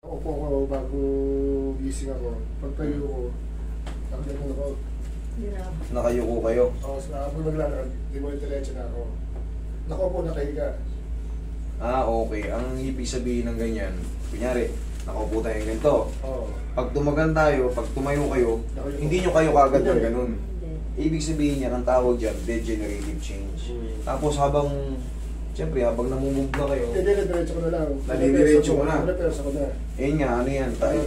Upo ako bago gising ako. Pagtayo ko, nakagano ako. Nakayuko kayo. Habang naglalakad, di mo diretso na ako. Nakaupo, nakahiga. Okay. Ang ibig sabihin ng ganyan, kunyari, nakaupo tayo ng ganito. Oo. Pag tumagan tayo, pag tumayo kayo, hindi nyo kayo kagad ng ganun. Ibig sabihin niya, ang tawag dyan, degenerative change. Tapos habang, siyempre, habang namumove na kayo, Diretso ko na lang. Nadidiretso ko na. Nadidiretso ko na. nga, ano yan, tayo.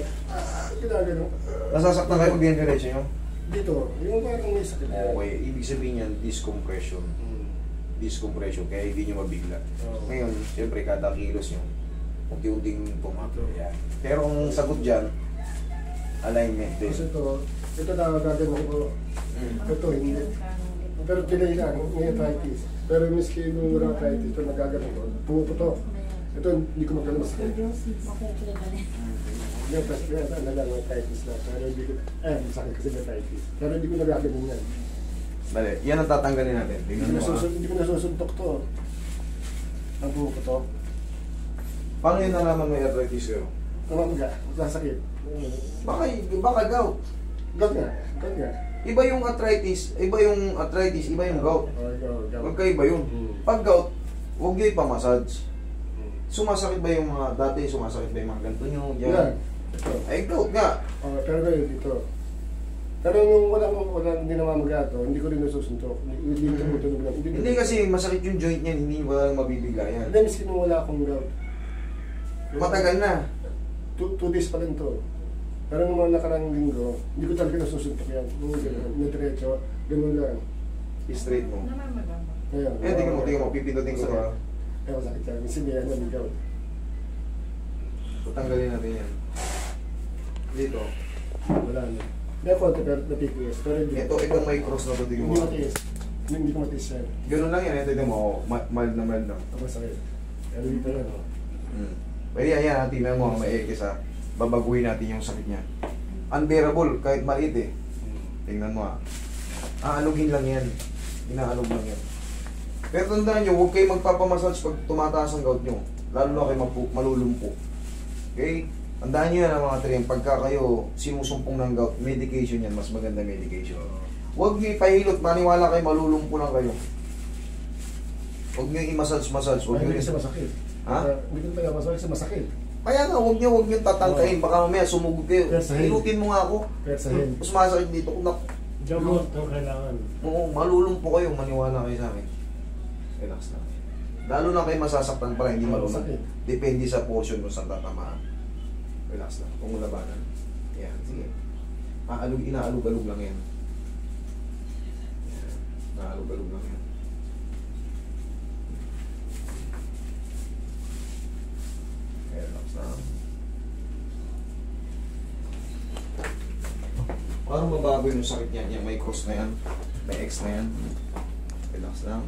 Ginagano. Nasasaktan kayo pag diretso nyo? Dito, yung parang may sakit. Okay, ibig sabihin niyan, discompression. Discompression, kaya hindi nyo mabigla. Ngayon, siyempre, kada kilos nyo, unti-unting pumato. Yan. Pero ang sagot dyan, alignment din. Kasi ito na gagawin ko. Ito, hindi. Pero delay lang, may arthritis. Pero miski yung walang arthritis, ito nagagawin ko. Pumuputok. Ito, hindi ko magkano masakit. Yung arthritis na. Pero hindi ko, masakit kasi may arthritis. Pero hindi ko nagagawin yan. Bale, yan ang tatanggalin natin. Hindi ko nasusuntok to. Ang pumuputok. Paano yun nalaman may arthritis kayo? Namamaga, masasakit. Baka gout. Gout nga. Iba yung arthritis, iba yung gout. Magkaiba yun. Pag gout, huwag nyo ipamassage. Sumasakit ba yung mga, dati sumasakit ba yung mga ganito nyo? Yan. Ay, gout nga. Pero ngayon dito. Pero nung walang hindi namamaga to, hindi ko rin nasusuntok. Hindi ko tumutulog lang. Hindi kasi masakit yung joint niyan, hindi mo lang mabibigayan. Hindi, miskin nung wala akong gout. Matagal na. 2 days pa lang to. Pero nung mga nakarang linggo, hindi ko talaga nasusuntok yan. Nadiretso, ganun lang. Straight mo. Ngayon. Tingnan mo, pipindutin ko ba? Masakit yan. Kasi may ano, may gout. Tatanggalin natin yan. Dito. Wala na. May konti pero napipiyos. Pero hindi. Itong may cross na to, tingnan mo. Hindi matiis. Hindi ko matiis yan. Ganun lang yan, tingnan mo, mild na mild lang. Masakit. Pero dito yan, o. Pwede yan, tingnan mo, may ekis ha. Babaguhin natin yung sakit niya. Unbearable, kahit maliit eh. Tingnan mo ha. Aanugin lang yan. Inaalog lang yan. Pero tandaan nyo, huwag kayo magpapamassage pag tumataas ang gout nyo. Lalo na kayo malulumpo. Okay? Tandaan nyo yan ang mga trim. Pagka kayo sinusumpong ng gout, medication yan. Mas maganda medication. Huwag nyo ipahilot. Maniwala kayo, malulumpo lang kayo. Huwag nyo i-massage. Huwag nyo kasi masakit. Ha? Hindi ko tayo masakit kasi masakit. Kaya nga, huwag nyo tatangkain. Baka mamaya sumugod kayo. Hilutin mo nga ako. Persahin. Mas masakit dito. Gamot ang kailangan. Oo, malulumpo kayo. Maniwala kayo sa akin. Relax lang. Lalo na kayo masasaktan pala, hindi malulumpo. Depende sa portion kung saan tatamaan. Relax lang. Kung labanan. Yan, sige. Inaalog-alog lang yan. Inaalog-alog lang yan. Relax lang. Parang mabago yung sakit niya. May cross na yan. May X na yan. Relax lang.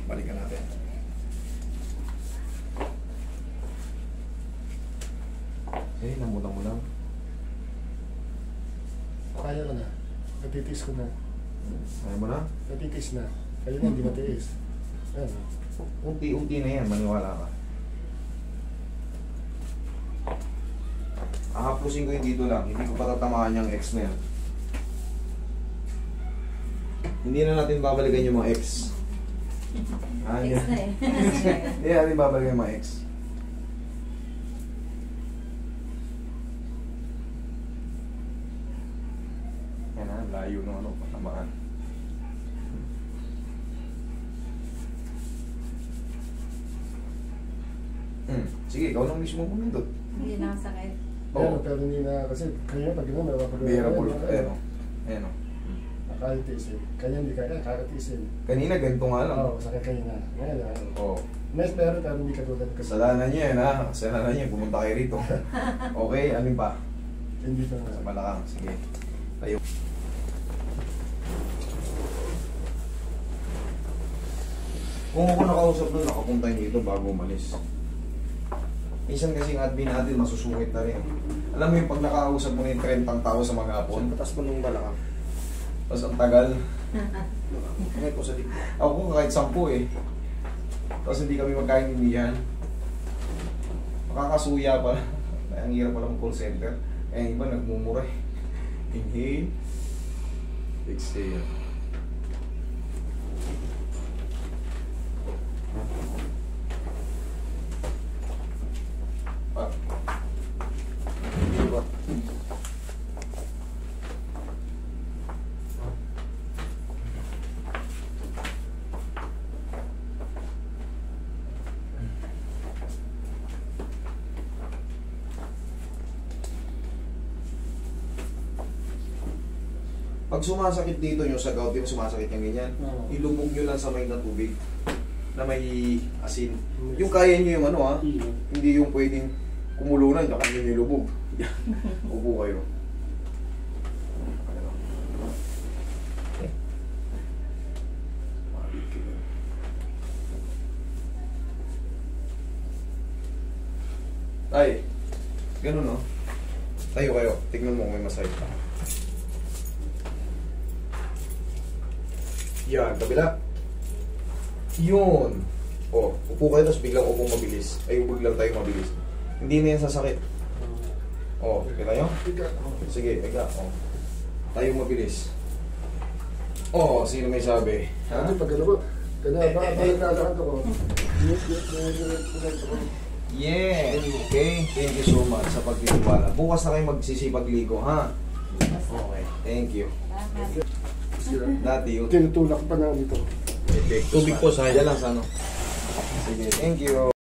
Balikan natin. Lambutan mo lang. Kaya ko na. Natitis ko na. Kaya mo na? Natitis na. Kaya na hindi matiis. Ayan. Unti-unti na yan, maniwala ka. Ahaplusin ko yung dito lang. Hindi ko patatamaan yung X na yan. Hindi na natin babalikan yung mga X. Hindi natin babalikan yung mga X. Yan na, layo ng ano, patamaan. Sige, ikaw lang mismo pumindot. Hindi na sakit. Oo. Pero hindi na, kasi kanya pag gano'n, Bearable. Ayan o. Ayan o. Nakakatisin. Kanya hindi kaya, nakakatisin. Kanina ganito nga lang. Oo, sakit kanina. Ngayon, Oo. Mas meron pero hindi katulad kasi. Kasalanan niya yan ha. Kasalanan niya, pumunta kayo rito. Okay, alin pa? Hindi pa Sa nga. balakang, sige. Tayo. Kung ako nakausap doon, nakapunta niyo dito bago umalis. Minsan kasi yung admin natin masusungit na rin. Alam mo yung pag nakausap mo na yung 30 tao sa mga hapon, Patas mo nung balakang. tapos ang tagal. Ngayon po sa dito. Ako kahit 10 eh. Tapos hindi kami magkaintindihan. Makakasuya pa. Ang hirap pala ng call center. Eh, iba nagmumura eh. Inhale. Exhale. Ah. Diba? Pag sumasakit dito nyo sa gout, di ba sumasakit yung ganyan? Oo. Ilubog nyo lang sa may na tubig na may asin. Yung kaya nyo yung ano ha, hindi yung pwedeng kumulunan, baka nyo nilubog. Upo kayo. Ay, ganun no? Tayo kayo, tignan mo kung may masakit pa. Yan, kabila. Yun. O, upo kayo tapos biglang upong mabilis. Ay, ubog lang tayo mabilis. Hindi na yan sasakit. O, kita nyo? Sige, ika. O. Tayo mabilis. O, sino may sabi? Ano pag ano ba? Kaya ba naglalakad ako? Yeah! Okay, thank you so much sa pagtitiwala. Bukas na kayo magsisipagligo, ha? Okay, thank you. Dati yun. Tinutulak pa na dito. Tubig po sa lang sa ano. Sige, thank you.